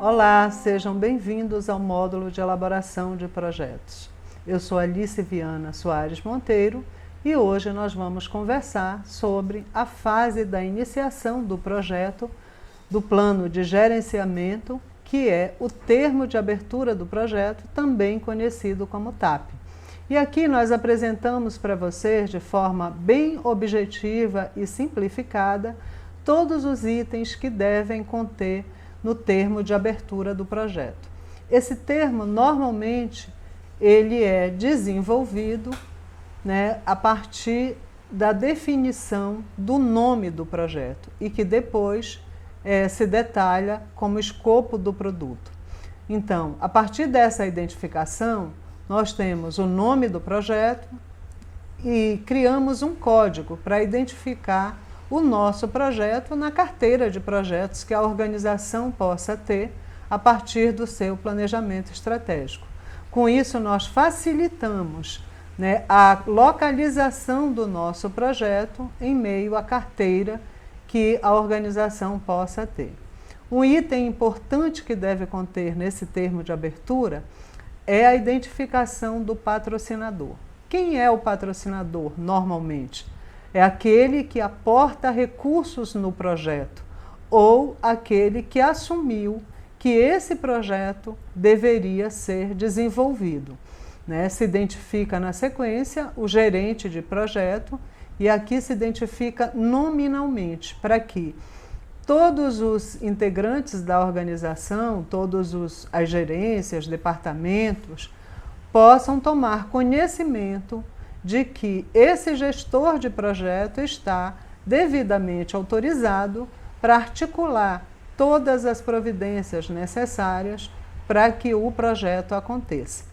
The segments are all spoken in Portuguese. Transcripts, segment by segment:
Olá, sejam bem-vindos ao módulo de elaboração de projetos. Eu sou Alice Viana Soares Monteiro e hoje nós vamos conversar sobre a fase da iniciação do projeto do plano de gerenciamento, que é o termo de abertura do projeto, também conhecido como TAP. E aqui nós apresentamos para vocês, de forma bem objetiva e simplificada, todos os itens que devem conter no termo de abertura do projeto. Esse termo, normalmente, ele é desenvolvido, a partir da definição do nome do projeto e que depois se detalha como escopo do produto. Então, a partir dessa identificação, nós temos o nome do projeto e criamos um código para identificar o nosso projeto na carteira de projetos que a organização possa ter a partir do seu planejamento estratégico. Com isso, nós facilitamos a localização do nosso projeto em meio à carteira que a organização possa ter. Um item importante que deve conter nesse termo de abertura é a identificação do patrocinador. Quem é o patrocinador, normalmente? É aquele que aporta recursos no projeto ou aquele que assumiu que esse projeto deveria ser desenvolvido. Se identifica na sequência o gerente de projeto e aqui se identifica nominalmente para que todos os integrantes da organização, as gerências, departamentos, possam tomar conhecimento de que esse gestor de projeto está devidamente autorizado para articular todas as providências necessárias para que o projeto aconteça.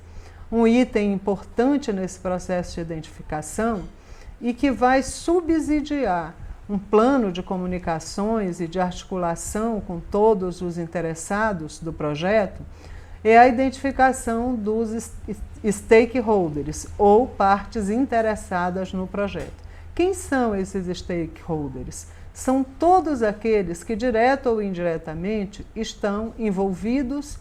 Um item importante nesse processo de identificação e que vai subsidiar um plano de comunicações e de articulação com todos os interessados do projeto é a identificação dos stakeholders ou partes interessadas no projeto. Quem são esses stakeholders? São todos aqueles que, direto ou indiretamente, estão envolvidos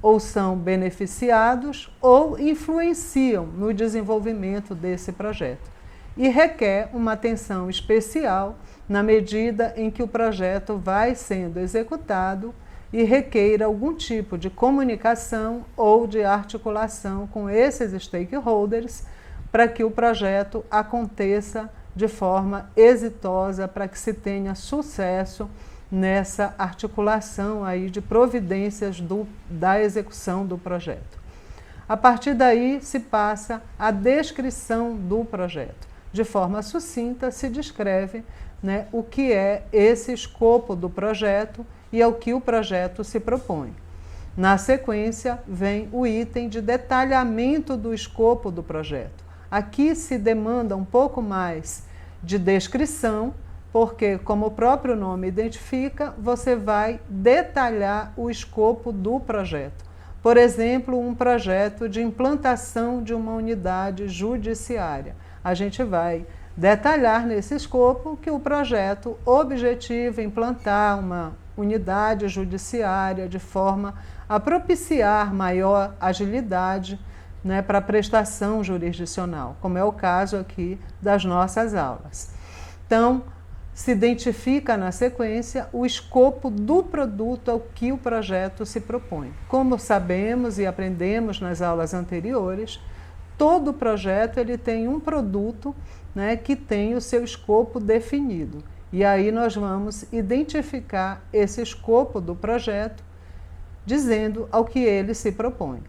ou são beneficiados ou influenciam no desenvolvimento desse projeto. E requer uma atenção especial na medida em que o projeto vai sendo executado e requer algum tipo de comunicação ou de articulação com esses stakeholders para que o projeto aconteça de forma exitosa, para que se tenha sucesso nessa articulação aí de providências da execução do projeto. A partir daí se passa a descrição do projeto. De forma sucinta se descreve o que é esse escopo do projeto e ao que o projeto se propõe. Na sequência, vem o item de detalhamento do escopo do projeto. Aqui se demanda um pouco mais de descrição, porque, como o próprio nome identifica, você vai detalhar o escopo do projeto. Por exemplo, um projeto de implantação de uma unidade judiciária. A gente vai detalhar nesse escopo que o projeto objetiva implantar uma unidade judiciária de forma a propiciar maior agilidade para a prestação jurisdicional, como é o caso aqui das nossas aulas. Então, se identifica na sequência o escopo do produto ao que o projeto se propõe. Como sabemos e aprendemos nas aulas anteriores, todo projeto ele tem um produto que tem o seu escopo definido. E aí nós vamos identificar esse escopo do projeto, dizendo ao que ele se propõe.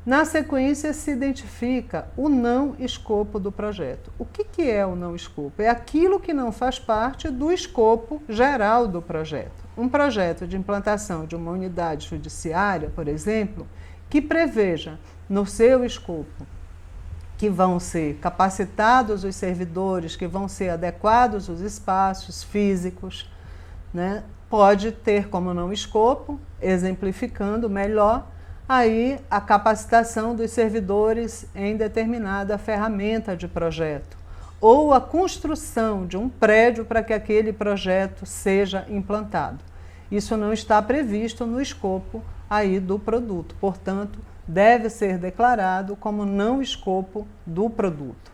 Na sequência se identifica o não escopo do projeto. O que é o não escopo? É aquilo que não faz parte do escopo geral do projeto. Um projeto de implantação de uma unidade judiciária, por exemplo, que preveja no seu escopo que vão ser capacitados os servidores, que vão ser adequados os espaços físicos, pode ter como não escopo, exemplificando melhor, aí a capacitação dos servidores em determinada ferramenta de projeto, ou a construção de um prédio para que aquele projeto seja implantado. isso não está previsto no escopo aí do produto, portanto, deve ser declarado como não escopo do produto.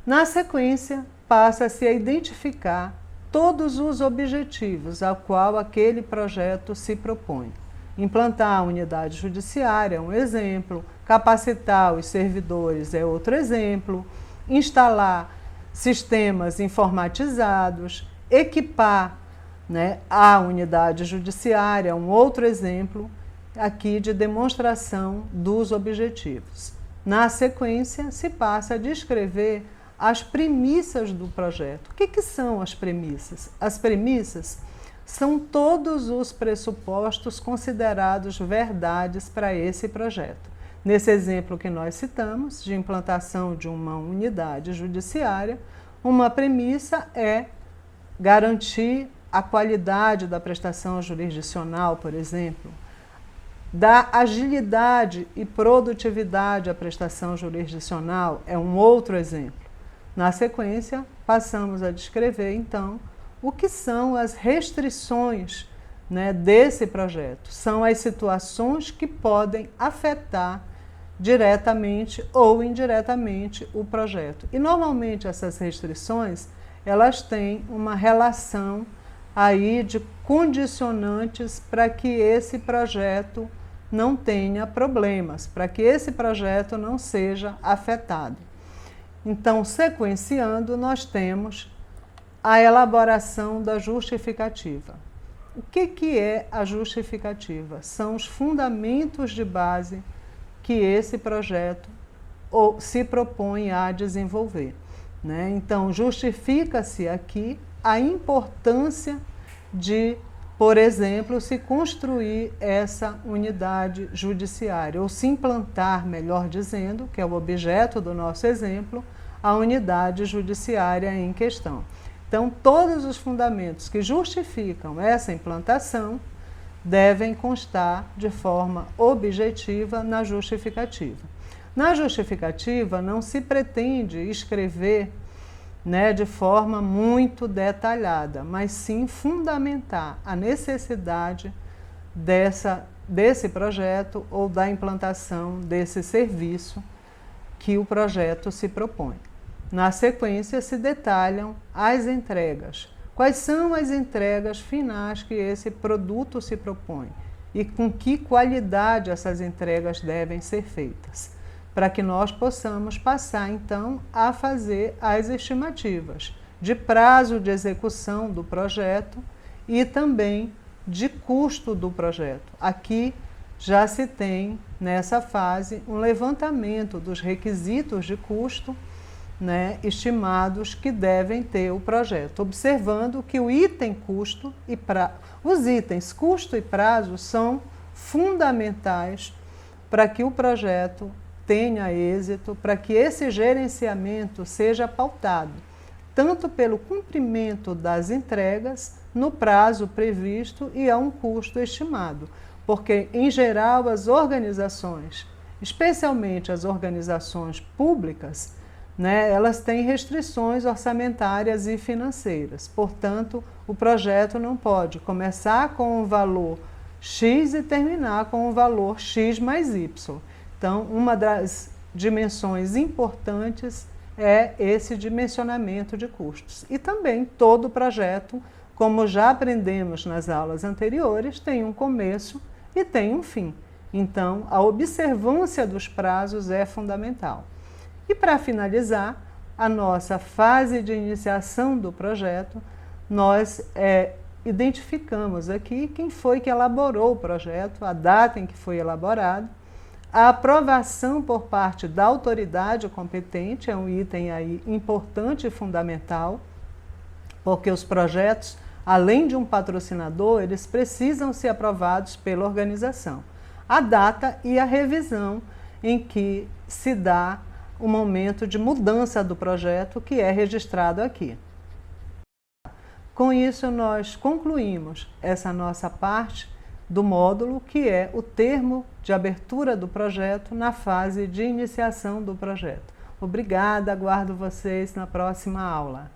Na sequência, passa-se a identificar todos os objetivos a qual aquele projeto se propõe. Implantar a unidade judiciária é um exemplo, capacitar os servidores é outro exemplo, instalar sistemas informatizados, equipar, né, a unidade judiciária é um outro exemplo aqui de demonstração dos objetivos. Na sequência, se passa a descrever as premissas do projeto. O que são as premissas? As premissas são todos os pressupostos considerados verdades para esse projeto. Nesse exemplo que nós citamos, de implantação de uma unidade judiciária, uma premissa é garantir a qualidade da prestação jurisdicional, por exemplo, dar agilidade e produtividade à prestação jurisdicional é um outro exemplo. Na sequência, passamos a descrever, então, o que são as restrições, né, desse projeto. São as situações que podem afetar diretamente ou indiretamente o projeto. E, normalmente, essas restrições, elas têm uma relação aí de condicionantes para que esse projeto não tenha problemas, para que esse projeto não seja afetado. Então, sequenciando, nós temos a elaboração da justificativa. O que é a justificativa? São os fundamentos de base que esse projeto se propõe a desenvolver, né? Então, justifica-se aqui a importância de, por exemplo, se construir essa unidade judiciária, ou se implantar, melhor dizendo, que é o objeto do nosso exemplo, a unidade judiciária em questão. Então, todos os fundamentos que justificam essa implantação devem constar de forma objetiva na justificativa. Na justificativa, não se pretende escrever, né, de forma muito detalhada, mas sim fundamentar a necessidade desse projeto ou da implantação desse serviço que o projeto se propõe. Na sequência, se detalham as entregas. Quais são as entregas finais que esse produto se propõe e com que qualidade essas entregas devem ser feitas, para que nós possamos passar, então, a fazer as estimativas de prazo de execução do projeto e também de custo do projeto. Aqui já se tem, nessa fase, um levantamento dos requisitos de custo, né, estimados que devem ter o projeto, observando que o item custo e os itens custo e prazo são fundamentais para que o projeto tenha êxito, para que esse gerenciamento seja pautado, tanto pelo cumprimento das entregas no prazo previsto e a um custo estimado, porque, em geral, as organizações, especialmente as organizações públicas, né, elas têm restrições orçamentárias e financeiras. Portanto, o projeto não pode começar com um valor X e terminar com um valor X mais Y. Então, uma das dimensões importantes é esse dimensionamento de custos. E também todo projeto, como já aprendemos nas aulas anteriores, tem um começo e tem um fim. Então, a observância dos prazos é fundamental. E para finalizar a nossa fase de iniciação do projeto, nós identificamos aqui quem foi que elaborou o projeto, a data em que foi elaborado, a aprovação por parte da autoridade competente, é um item aí importante e fundamental, porque os projetos, além de um patrocinador, eles precisam ser aprovados pela organização. A data e a revisão em que se dá o momento de mudança do projeto que é registrado aqui. Com isso, nós concluímos essa nossa parte do módulo, que é o termo de abertura do projeto na fase de iniciação do projeto. Obrigada, aguardo vocês na próxima aula.